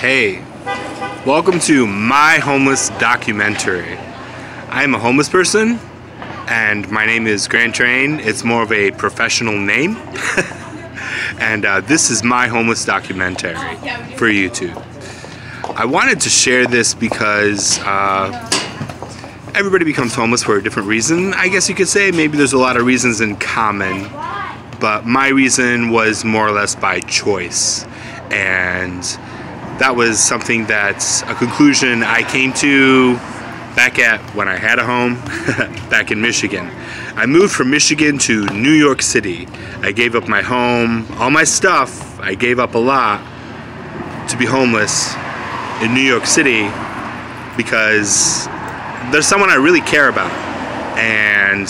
Hey, welcome to my homeless documentary. I am a homeless person, and my name is Grant Train. It's more of a professional name. And this is my homeless documentary for YouTube. I wanted to share this because everybody becomes homeless for a different reason, I guess you could say. Maybe there's a lot of reasons in common, but my reason was more or less by choice. And that was something that's a conclusion I came to back at when I had a home back in Michigan. I moved from Michigan to New York City. I gave up my home, all my stuff. I gave up a lot to be homeless in New York City because there's someone I really care about. And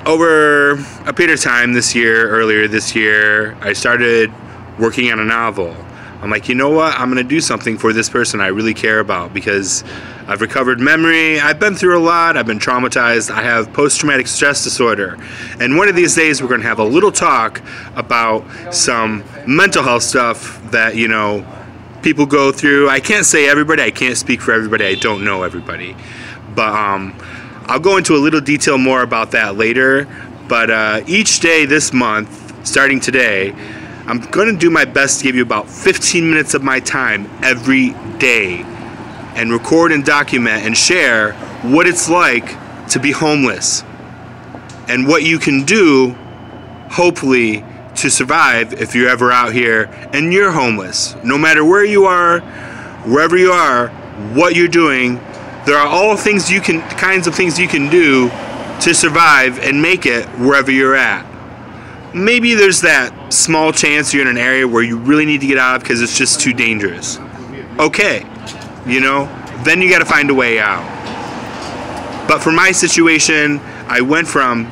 over a period of time earlier this year, I started working on a novel. I'm like, you know what? I'm gonna do something for this person I really care about because I've recovered memory. I've been through a lot. I've been traumatized. I have post-traumatic stress disorder. And one of these days we're gonna have a little talk about some mental health stuff that, you know, people go through. I can't say everybody. I can't speak for everybody. I don't know everybody. But I'll go into a little detail more about that later. But each day this month, starting today, I'm going to do my best to give you about 15 minutes of my time every day and record and document and share what it's like to be homeless and what you can do, hopefully, to survive if you're ever out here and you're homeless. No matter where you are, wherever you are, what you're doing, there are all kinds of things you can do to survive and make it wherever you're at. Maybe there's that small chance you're in an area where you really need to get out of because it's just too dangerous. Okay, you know, then you got to find a way out. But for my situation, I went from,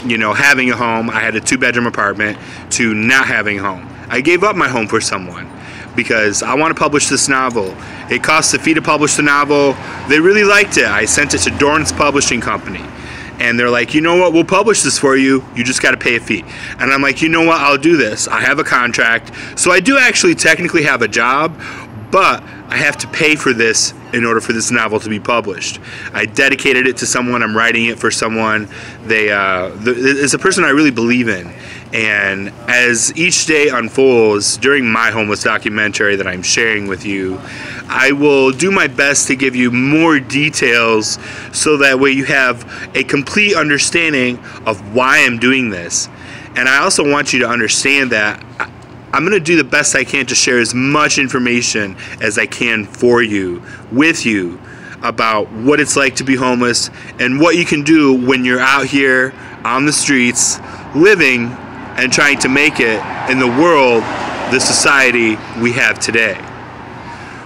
you know, having a home, I had a 2-bedroom apartment, to not having a home. I gave up my home for someone because I want to publish this novel. It costs a fee to publish the novel. They really liked it. I sent it to Dorrance Publishing Company. And they're like, you know what, we'll publish this for you, you just got to pay a fee. And I'm like, you know what, I'll do this. I have a contract. So I do actually technically have a job, but I have to pay for this in order for this novel to be published. I dedicated it to someone. I'm writing it for someone. It's a person I really believe in. And as each day unfolds during my homeless documentary that I'm sharing with you, I will do my best to give you more details so that way you have a complete understanding of why I'm doing this. And I also want you to understand that I'm going to do the best I can to share as much information as I can for you, with you, about what it's like to be homeless and what you can do when you're out here on the streets living and trying to make it in the world, the society we have today.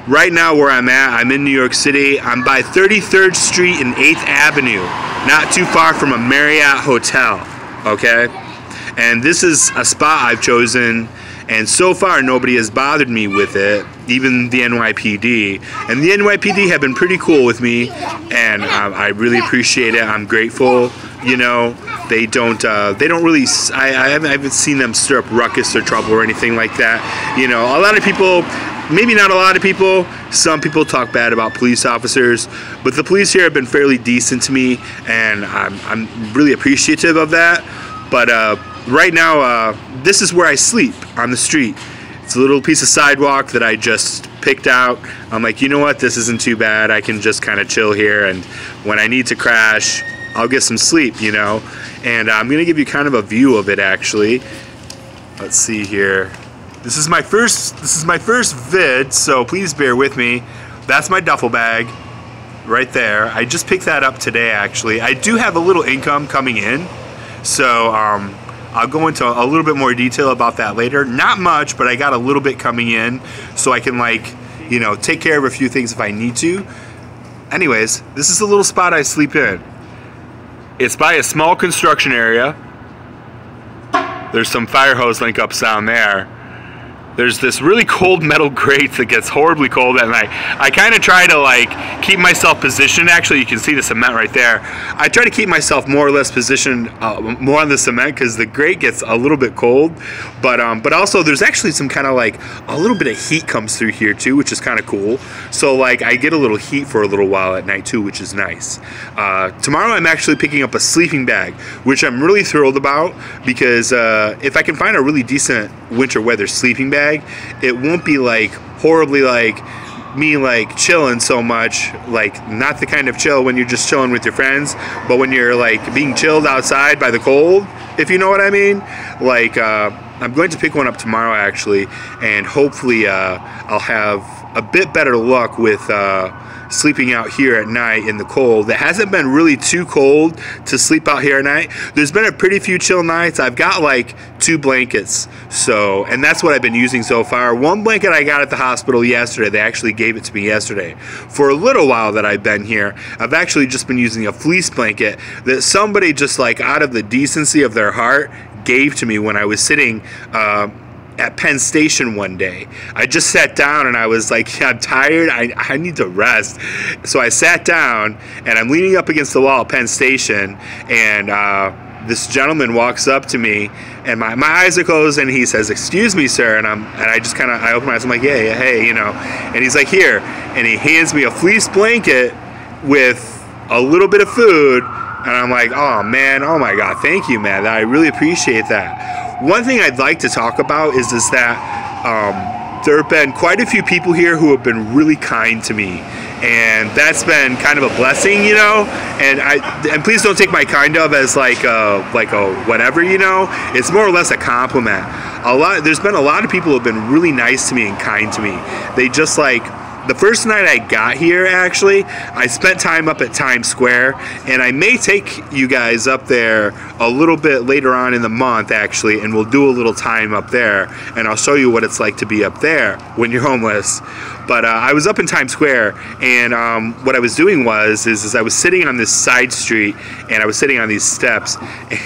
Right now where I'm at, I'm in New York City. I'm by 33rd Street and 8th Avenue, not too far from a Marriott hotel, okay? And this is a spot I've chosen, and so far nobody has bothered me with it, even the NYPD. And the NYPD have been pretty cool with me, and I really appreciate it. I'm grateful. You know, they don't really, I haven't seen them stir up ruckus or trouble or anything like that. You know, a lot of people, maybe not a lot of people, some people talk bad about police officers, but the police here have been fairly decent to me, and I'm really appreciative of that. But right now, this is where I sleep, on the street. It's a little piece of sidewalk that I just picked out. I'm like, you know what, this isn't too bad. I can just kind of chill here, and when I need to crash, I'll get some sleep, you know. And I'm gonna give you kind of a view of it, actually. Let's see here. This is my first vid, so please bear with me. That's my duffel bag right there. I just picked that up today, actually. I do have a little income coming in, so I'll go into a little bit more detail about that later. Not much, but I got a little bit coming in, so I can, like, you know, take care of a few things if I need to. Anyways, this is the little spot I sleep in. It's by a small construction area. There's some fire hose link ups down there. there's this really cold metal grate that gets horribly cold at night. I kind of try to like keep myself positioned. Actually, you can see the cement right there. I try to keep myself more or less positioned more on the cement because the grate gets a little bit cold. But also there's actually some kind of like a little bit of heat comes through here too, which is kind of cool. So like I get a little heat for a little while at night too, which is nice. Tomorrow I'm actually picking up a sleeping bag, which I'm really thrilled about because if I can find a really decent winter weather sleeping bag, it won't be like horribly like me like chilling so much, like not the kind of chill when you're just chilling with your friends, but when you're like being chilled outside by the cold, if you know what I mean. Like I'm going to pick one up tomorrow actually, and hopefully I'll have a bit better luck with sleeping out here at night in the cold. It hasn't been really too cold to sleep out here at night. There's been a pretty few chill nights. I've got like 2 blankets, so, and that's what I've been using so far. One blanket I got at the hospital yesterday. They actually gave it to me yesterday. For a little while that I've been here, I've actually just been using a fleece blanket that somebody just like out of the decency of their heart gave to me when I was sitting at Penn Station one day. I just sat down and I was like, I'm tired, I need to rest. So I sat down and I'm leaning up against the wall at Penn Station, and this gentleman walks up to me and my eyes are closed and he says, "Excuse me, sir," and I just kind of, I open my eyes, I'm like, yeah, hey, you know, and he's like, "Here," and he hands me a fleece blanket with a little bit of food, and I'm like, oh man, oh my God, thank you, man, I really appreciate that. One thing I'd like to talk about is that there have been quite a few people here who have been really kind to me, and that's been kind of a blessing, you know. And please don't take my kind of as like a whatever, you know. It's more or less a compliment. There's been a lot of people who have been really nice to me and kind to me. They just like, the first night I got here, actually, I spent time up at Times Square, and I may take you guys up there a little bit later on in the month, actually, and we'll do a little time up there, and I'll show you what it's like to be up there when you're homeless. But I was up in Times Square, and what I was doing is I was sitting on this side street, and I was sitting on these steps,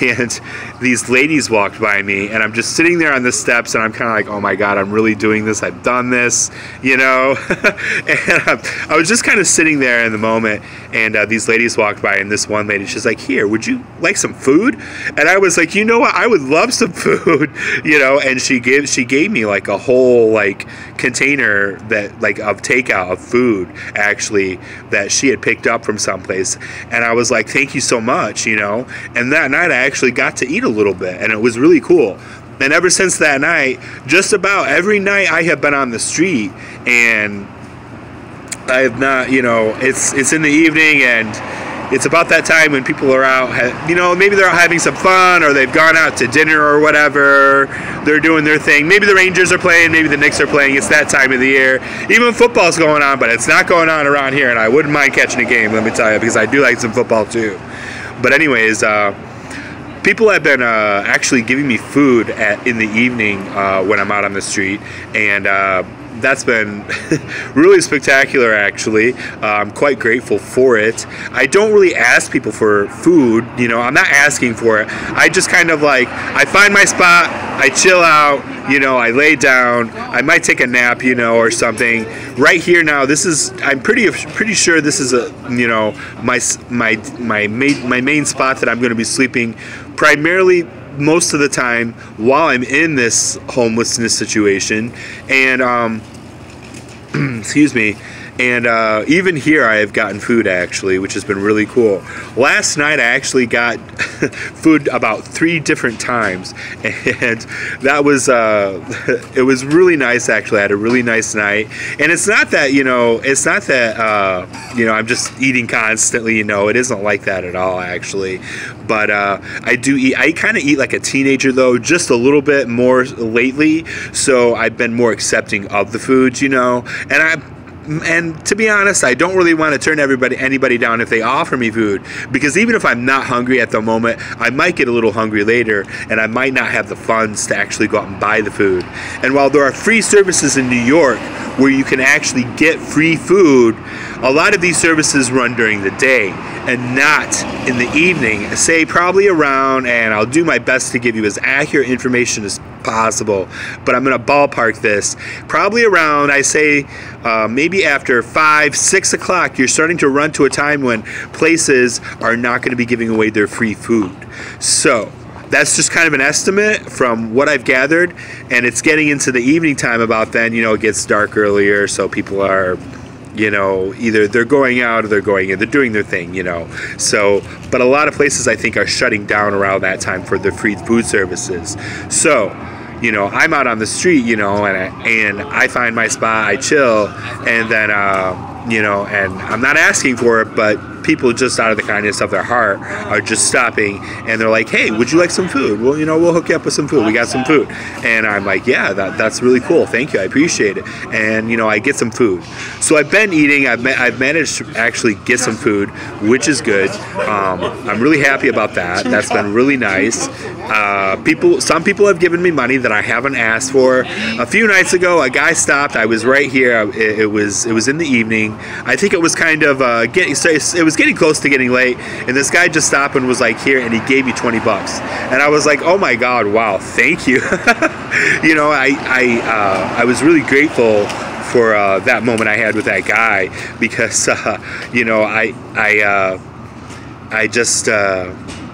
and these ladies walked by me, and I'm just sitting there on the steps, and I'm kind of like, oh my God, I'm really doing this, I've done this, you know. And I was just kind of sitting there in the moment, and these ladies walked by, and this one lady, she's like, "Here, would you like some food?" And I was like, you know what, I would love some food, you know. And she gave me like a whole like container that like of takeout of food, actually, that she had picked up from someplace. And I was like, thank you so much, you know. And that night I actually got to eat a little bit, and it was really cool. And ever since that night, just about every night I have been on the street, and I have not, you know, it's in the evening, and it's about that time when people are out, you know, maybe they're out having some fun, or they've gone out to dinner or whatever, they're doing their thing. Maybe the Rangers are playing, maybe the Knicks are playing. It's that time of the year. Even football's going on, but it's not going on around here, and I wouldn't mind catching a game, let me tell you, because I do like some football too. But anyways, people have been actually giving me food in the evening when I'm out on the street, and that's been really spectacular, actually. I'm quite grateful for it. I don't really ask people for food, you know, I'm not asking for it. I just kind of like, I find my spot, I chill out, you know, I lay down, I might take a nap, you know, or something. Right here now, this is, I'm pretty sure this is a, you know, my main spot that I'm going to be sleeping primarily most of the time while I'm in this homelessness situation. And excuse me. And even here I have gotten food, actually, which has been really cool. Last night I actually got food about 3 different times, and that was it was really nice, actually. I had a really nice night. And it's not that, you know, it's not that you know, I'm just eating constantly, you know. It isn't like that at all, actually. But I do eat, I kind of eat like a teenager, though, just a little bit more lately. So I've been more accepting of the foods, you know. And to be honest, I don't really want to turn anybody down if they offer me food, because even if I'm not hungry at the moment, I might get a little hungry later, and I might not have the funds to actually go out and buy the food. And while there are free services in New York where you can actually get free food, a lot of these services run during the day and not in the evening. Say probably around, and I'll do my best to give you as accurate information as possible, but I'm going to ballpark this. Probably around, I say, maybe after 5, 6 o'clock, you're starting to run to a time when places are not going to be giving away their free food. So that's just kind of an estimate from what I've gathered, and it's getting into the evening time about then. It gets dark earlier, so people are, either they're going out or they're going in, they're doing their thing, So, but a lot of places I think are shutting down around that time for their free food services. So, I'm out on the street, and I find my spot, I chill, and then, and I'm not asking for it, but people just out of the kindness of their heart are just stopping, and they're like, hey, would you like some food? Well, we'll hook you up with some food. We got some food. And I'm like, yeah, that's really cool. Thank you. I appreciate it. And, I get some food. So I've been eating. I've managed to actually get some food, which is good. I'm really happy about that. That's been really nice. Some people have given me money that I haven't asked for. A few nights ago, a guy stopped. I was right here. It was in the evening. I think it was kind of getting close to getting late, and this guy just stopped and was like, here, and he gave me $20, and I was like, oh my God, wow, thank you. I was really grateful for that moment I had with that guy, because I just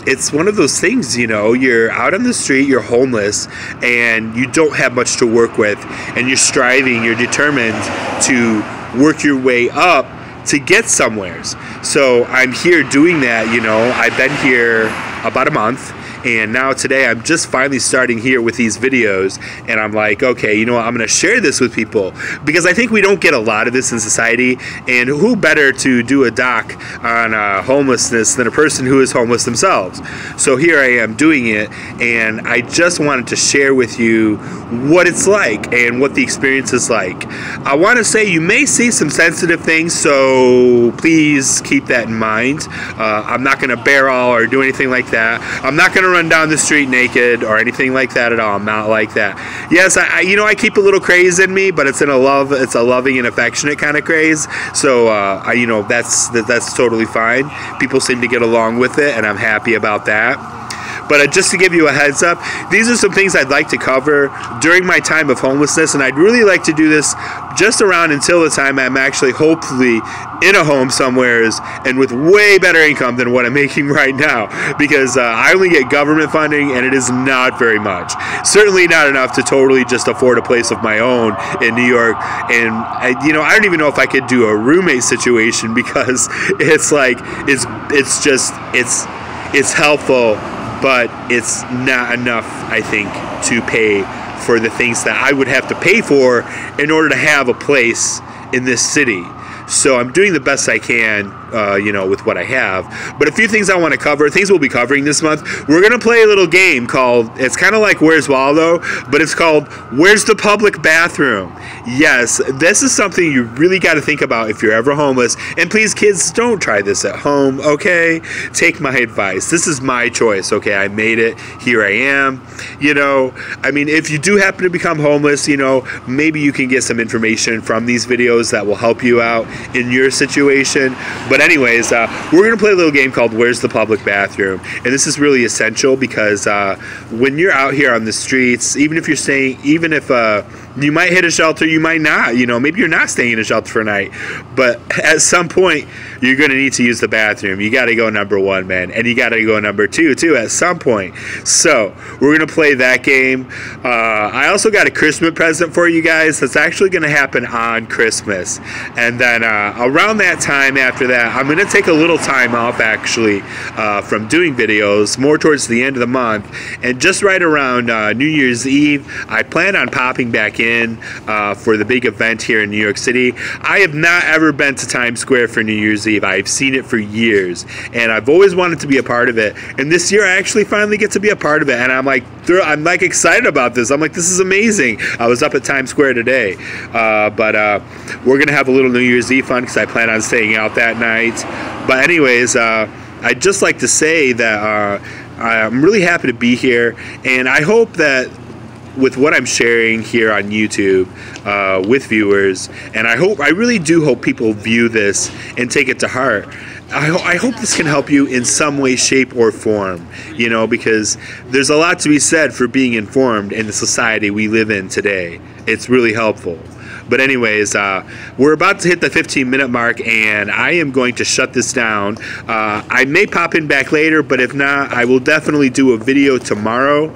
it's one of those things, you're out on the street, you're homeless, and you don't have much to work with, and you're striving, you're determined to work your way up to get somewheres. So I'm here doing that. I've been here about a month, and now today I'm just finally starting here with these videos, and I'm like, okay, I'm going to share this with people, because I think we don't get a lot of this in society, and who better to do a doc on homelessness than a person who is homeless themselves. So here I am doing it, and I just wanted to share with you what it's like and what the experience is like. I want to say you may see some sensitive things, so please keep that in mind. I'm not going to bear all or do anything like that. I'm not going to run down the street naked or anything like that at all. I'm not like that. Yes, I keep a little craze in me, but it's a loving and affectionate kind of craze. So that's totally fine. People seem to get along with it, and I'm happy about that. But just to give you a heads up, these are some things I'd like to cover during my time of homelessness, and I'd really like to do this just around until the time I'm actually hopefully in a home somewheres and with way better income than what I'm making right now, because I only get government funding, and it is not very much. Certainly not enough to totally just afford a place of my own in New York, and I don't even know if I could do a roommate situation, because it's like it's helpful, but it's not enough, I think, to pay for the things that I would have to pay for in order to have a place in this city. So I'm doing the best I can, with what I have. But a few things I want to cover, things we'll be covering this month. We're going to play a little game called, it's kind of like Where's Waldo, but it's called Where's the Public Bathroom? Yes, this is something you really got to think about if you're ever homeless. And please, kids, don't try this at home, okay? Take my advice. This is my choice, okay? I made it. Here I am. If you do happen to become homeless, maybe you can get some information from these videos that will help you out in your situation. But anyways, we're going to play a little game called Where's the Public Bathroom? And this is really essential, because when you're out here on the streets, even if you might hit a shelter, you might not, maybe you're not staying in a shelter for a night, but at some point you're going to need to use the bathroom. You got to go number one, man, and you got to go number two too at some point. So we're going to play that game. I also got a Christmas present for you guys that's actually going to happen on Christmas, and then around that time after that, I'm going to take a little time off actually from doing videos, more towards the end of the month, and just right around New Year's Eve, I plan on popping back in for the big event here in New York City. I have not ever been to Times Square for New Year's Eve. I've seen it for years, and I've always wanted to be a part of it, and this year I actually finally get to be a part of it, and I'm like excited about this. I'm like, this is amazing. I was up at Times Square today, but we're gonna have a little New Year's Eve fun, because I plan on staying out that night. But anyways, I'd just like to say that I'm really happy to be here, and I hope that with what I'm sharing here on YouTube with viewers, and I really do hope people view this and take it to heart. I hope this can help you in some way, shape, or form, you know, because there's a lot to be said for being informed in the society we live in today. It's really helpful. But anyways, we're about to hit the 15-minute mark, and I am going to shut this down. I may pop in back later, but if not, I will definitely do a video tomorrow.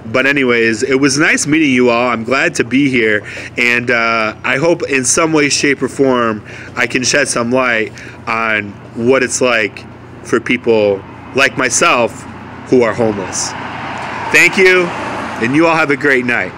But anyways, it was nice meeting you all. I'm glad to be here, and I hope in some way, shape, or form I can shed some light on what it's like for people like myself who are homeless. Thank you, and you all have a great night.